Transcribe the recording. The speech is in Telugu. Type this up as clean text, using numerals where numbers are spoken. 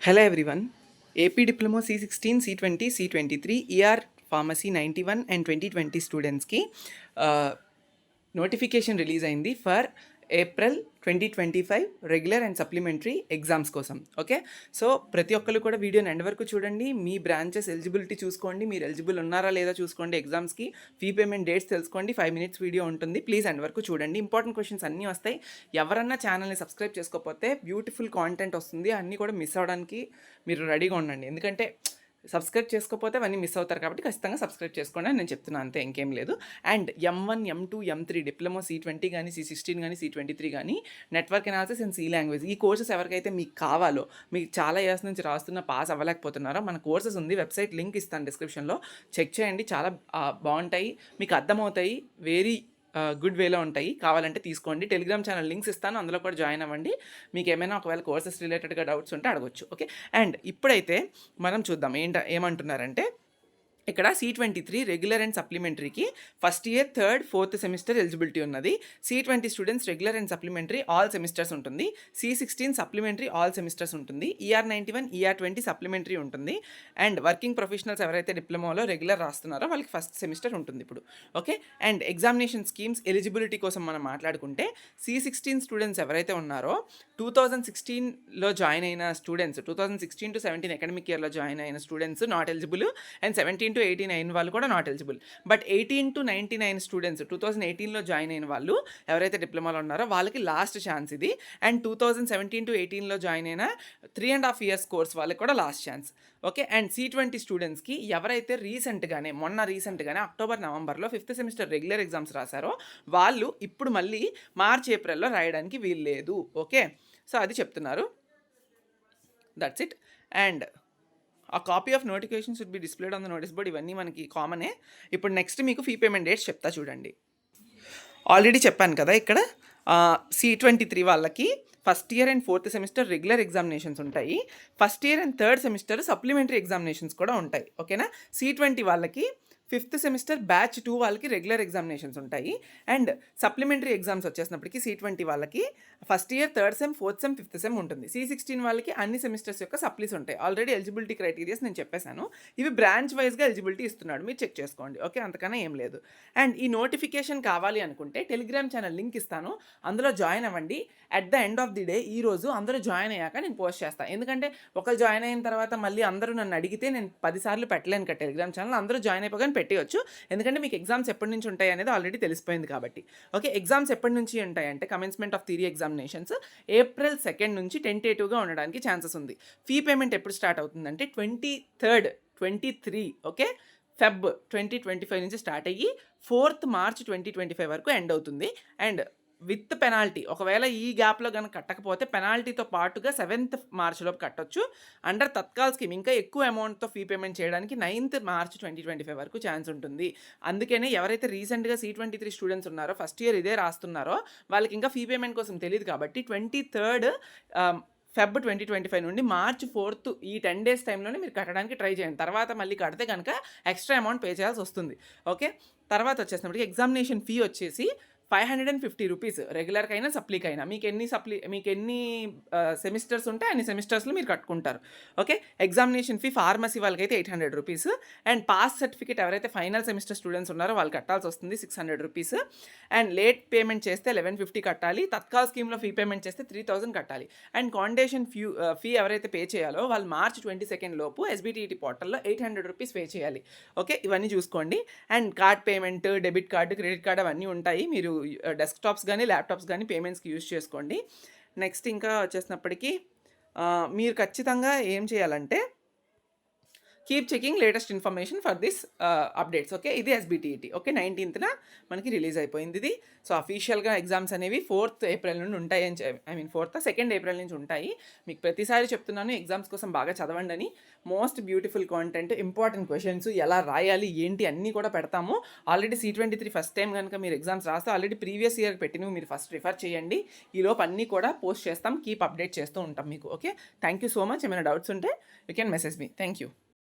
Hello everyone. AP Diploma C16, C20, C23, ER Pharmacy 91 and 2020 students की నోటిఫికేషన్ రిలీజ్ అయింది for April 2025 regular and supplementary exams కోసం. ఓకే, సో ప్రతి ఒక్కరు కూడా వీడియోని ఎండ్ వరకు చూడండి. మీ బ్రాంచెస్ ఎలిజిబిలిటీ చూసుకోండి, మీరు ఎలిజిబుల్ ఉన్నారా లేదా చూసుకోండి. ఎగ్జామ్స్కి ఫీ పేమెంట్ డేట్స్ తెలుసుకోండి. 5 minutes వీడియో ఉంటుంది, ప్లీజ్ ఎండ్ వరకు చూడండి. ఇంపార్టెంట్ క్వశ్చన్స్ అన్నీ వస్తాయి. ఎవరన్నా ఛానల్ని సబ్స్క్రైబ్ చేసుకోకపోతే బ్యూటిఫుల్ కాంటెంట్ వస్తుంది, అన్నీ కూడా మిస్ అవ్వడానికి మీరు రెడీగా ఉండండి. ఎందుకంటే సబ్స్క్రైబ్ చేసుకోకపోతే అవన్నీ మిస్ అవుతారు, కాబట్టి ఖచ్చితంగా సబ్స్క్రైబ్ చేసుకోండి అని నేను చెప్తున్నాను, అంతే, ఇంకేం లేదు. And M1, M2, M3 diploma C20 కానీ C16 కానీ C23 కానీ network analysis and C language, ఈ కోర్సెస్ ఎవరికైతే మీకు కావాలో, మీకు చాలా ఇయర్స్ నుంచి రాస్తున్న పాస్ అవ్వలేకపోతున్నారో, మన కోర్సెస్ ఉంది, వెబ్సైట్ లింక్ ఇస్తాను డిస్క్రిప్షన్లో, చెక్ చేయండి. చాలా బాగుంటాయి, మీకు అర్థమవుతాయి, వెరీ గుడ్ వేలో ఉంటాయి. కావాలంటే తీసుకోండి. టెలిగ్రామ్ ఛానల్ లింక్స్ ఇస్తాను, అందులో కూడా జాయిన్ అవ్వండి. మీకు ఏమైనా ఒకవేళ కోర్సెస్ రిలేటెడ్గా డౌట్స్ ఉంటే అడగొచ్చు. ఓకే, అండ్ ఇప్పుడైతే మనం చూద్దాం ఏమంటున్నారంటే ఇక్కడ C23 రెగ్యులర్ అండ్ సప్లిమెంటరీకి first year, third, fourth semester eligibility ఉన్నది. C20 students regular and supplementary all semesters ఉంటుంది. C16 సప్లిమెంటరీ ఆల్ సెమిస్టర్స్ ఉంటుంది. ER91, ER20 సప్లిమెంటరీ ఉంటుంది. అండ్ వర్కింగ్ ప్రొఫెషనల్స్ ఎవరైతే డిప్లొమాలో రెగ్యులర్ రాస్తున్నారో వాళ్ళకి ఫస్ట్ సెమిస్టర్ ఉంటుంది ఇప్పుడు. Okay, and examination schemes eligibility కోసం మనం మాట్లాడుకుంటే C16 స్టూడెంట్స్ ఎవరైతే ఉన్నారో 2016లో జాయిన్ అయిన స్టూడెంట్స్, 2016 to 17 అకాడమిక్ ఇయర్లో జాయిన్ అయిన students not eligible. And 17 to 89 వాళ్ళు కూడా not eligible. But 18 to 99 students 2018లో జాయిన్ అయిన వాళ్ళు ఎవరైతే డిప్లొమాలో ఉన్నారో వాళ్ళకి లాస్ట్ ఛాన్స్ ఇది. అండ్ 2017 to 18లో జాయిన్ అయిన 3.5 years కోర్స్ వాళ్ళకి కూడా last chance. Okay, and C20 స్టూడెంట్స్కి ఎవరైతే మొన్న రీసెంట్గానే అక్టోబర్, నవంబర్లో 5th సెమిస్టర్ రెగ్యులర్ ఎగ్జామ్స్ రాశారో వాళ్ళు ఇప్పుడు మళ్ళీ మార్చ్, ఏప్రిల్లో రాయడానికి వీలు లేదు. ఓకే, సో అది చెప్తున్నారు. That's it. అండ్ ఆ copy of notification should be displayed on the notice board, ఇవన్నీ మనకి కామనే. ఇప్పుడు నెక్స్ట్ మీకు ఫీ పేమెంట్ డేట్స్ చెప్తా చూడండి. ఆల్రెడీ చెప్పాను కదా, ఇక్కడ C23 వాళ్ళకి first year and fourth semester regular examinations ఉంటాయి. First year and third semester supplementary examinations కూడా ఉంటాయి. ఓకేనా, C20 వాళ్ళకి 5th సెమిస్టర్ బ్యాచ్ 2 వాళ్ళకి రెగ్యులర్ ఎగ్జామినేషన్స్ ఉంటాయి. అండ్ సప్లిమెంటరీ ఎగ్జామ్స్ వచ్చేసినప్పటికీ C20 వాళ్ళకి first year, third sem, fourth sem, 5th sem ఉంటుంది. C16 వాళ్ళకి అన్ని సెమిస్టర్స్ యొక్క సప్లీస్ ఉంటాయి. ఆల్రెడీ ఎలిజిబిలిటీ క్రైటీరియాస్ నేను చెప్పేశాను. ఇవి బ్రాంచ్ వైజ్గా ఎలిజిబిలిటీ ఇస్తున్నాడు, మీరు చెక్ చేసుకోండి. ఓకే, అంతకన్నా ఏం లేదు. అండ్ ఈ నోటిఫికేషన్ కావాలి అనుకుంటే టెలిగ్రామ్ ఛానల్ లింక్ ఇస్తాను, అందులో జాయిన్ అవ్వండి. At the end of the day ఈరోజు అందరూ జాయిన్ అయ్యాక నేను పోస్ట్ చేస్తాను. ఎందుకంటే ఒకరు జాయిన్ అయిన తర్వాత మళ్ళీ అందరూ నన్ను అడిగితే నేను 10 సార్లు పెట్టలేను కదా టెలిగ్రామ్ ఛానల్. అందరూ జాయిన్ అయిపోగానే పెట్టవచ్చు, ఎందుకంటే మీకు ఎగ్జామ్స్ ఎప్పటి నుంచి ఉంటాయి అనేది ఆల్రెడీ తెలిసిపోయింది కాబట్టి. ఓకే, ఎగ్జామ్స్ ఎప్పటి నుంచి ఉంటాయంటే commencement of theory examinations April 2 నుంచి టెంటేటివ్గా ఉండడానికి ఛాన్సెస్ ఉంది. ఫీ పేమెంట్ ఎప్పుడు స్టార్ట్ అవుతుందంటే 23rd 23 ఓకే Feb 2025 నుంచి స్టార్ట్ అయ్యి 4th March 2025 వరకు ఎండ్ అవుతుంది. అండ్ విత్ పెనాల్టీ, ఒకవేళ ఈ గ్యాప్లో కనుక కట్టకపోతే పెనాల్టీతో పాటుగా 7th March లోపు కట్టొచ్చు. అండర్ తత్కాల్ స్కీమ్ ఇంకా ఎక్కువ అమౌంట్తో ఫీ పేమెంట్ చేయడానికి 9th March 2025 వరకు ఛాన్స్ ఉంటుంది. అందుకనే ఎవరైతే రీసెంట్గా C23 స్టూడెంట్స్ ఉన్నారో, ఫస్ట్ ఇయర్ ఇదే రాస్తున్నారో, వాళ్ళకి ఇంకా ఫీ పేమెంట్ కోసం తెలియదు కాబట్టి 23rd Feb 2025 నుండి March 4th ఈ 10 days టైంలోనే మీరు కట్టడానికి ట్రై చేయండి. తర్వాత మళ్ళీ కడితే కనుక ఎక్స్ట్రా అమౌంట్ పే చేయాల్సి వస్తుంది. ఓకే, తర్వాత వచ్చేసినప్పటికీ ఎగ్జామినేషన్ ఫీ వచ్చేసి 550 రూపీస్, రెగ్యులర్కైనా సప్లీకైనా. మీకు ఎన్ని సెమిస్టర్స్ ఉంటే అన్ని సెమిస్టర్స్లో మీరు కట్టుకుంటారు. ఓకే, ఎగ్జామినేషన్ ఫీ ఫార్మసీ వాళ్ళకైతే 800 రూపీస్. అండ్ పాస్ సర్టిఫికేట్ ఎవరైతే ఫైనల్ సెమిస్టర్ స్టూడెంట్స్ ఉన్నారో వాళ్ళు కట్టాల్సి వస్తుంది 600 రూపీస్. అండ్ లేట్ పేమెంట్ చేస్తే 1150 కట్టాలి. తత్కాల్ స్కీమ్లో ఫీ పేమెంట్ చేస్తే 3000 కట్టాలి. అండ్ కాండేషన్ ఫీ ఎవరైతే పే చేయాలో వాళ్ళు March 22 లోపు SBTT పోర్టల్లో 800 రూపీస్ పే చేయాలి. ఓకే, ఇవన్నీ చూసుకోండి. And card payment, debit card, credit card అవన్నీ ఉంటాయి. మీరు డెస్క్టాప్స్ కానీ ల్యాప్టాప్స్ కానీ పేమెంట్స్కి యూజ్ చేసుకోండి. నెక్స్ట్ ఇంకా వచ్చేసినప్పటికీ మీరు ఖచ్చితంగా ఏం చేయాలంటే keep checking latest information for this updates. Okay, ఇది SBTT. ఓకే, 19th మనకి రిలీజ్ అయిపోయింది ఇది. సో అఫీషియల్గా ఎగ్జామ్స్ అనేవి 4th April నుండి ఉంటాయి అని 2nd April నుంచి ఉంటాయి. మీకు ప్రతిసారి చెప్తున్నాను ఎగ్జామ్స్ కోసం బాగా చదవండి అని. Most beautiful content, important questions, ఎలా రాయాలి ఏంటి అన్నీ కూడా పెడతాము. ఆల్రెడీ C23 ఫస్ట్ టైం కనుక మీరు ఎగ్జామ్స్ రాస్తే ఆల్రెడీ ప్రీవియస్ ఇయర్ పెట్టినవి మీరు ఫస్ట్ రిఫర్ చేయండి. ఈలోపు అన్నీ కూడా పోస్ట్ చేస్తాం, కీప్ అప్డేట్ చేస్తూ ఉంటాం మీకు. Okay, thank you so much. ఏమైనా డౌట్స్ ఉంటే you can message me. Thank you.